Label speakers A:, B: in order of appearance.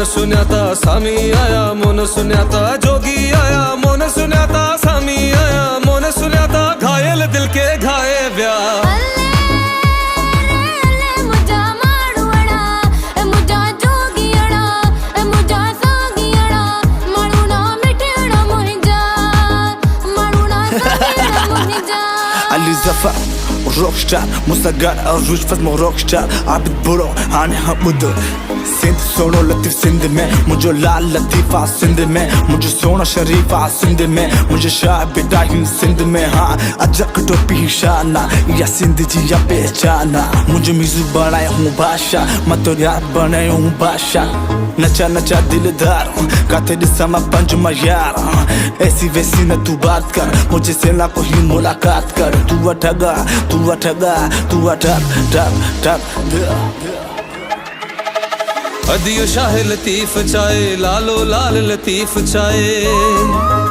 A: मन सुन्याता सामी आया, मन सुन्याता जोगी आया, मन सुन्याता सामी आया, मन सुन्याता घायल दिल के घाये व्या।
B: Ali Zafar rockstar मुसागर और रूज फज़्म रॉकस्टार आबिद बुरो आने हमद सिंध सोनो लतीफ सिंध में मुझे लाल लतीफा सिंध में मुझे सोना शरीफा सिंध में मुझे शाह बिदाही सिंध में। हाँ अजक टोपी शाना या सिंध जी या पहचाना मुझे मिज़ू बनाया हूँ बादशाह मैं तो यार बनाया हूँ बादशाह। नचा नचा दिलदार का तेरी समा पंज यार ऐसी वैसी न तू बात कर मुझे से ना कोई मुलाकात कर। तू अठगा तू अठगा तू अठग ठग ठग।
A: अदियो शाह लतीफ चाहे लालो लाल लतीफ चाहे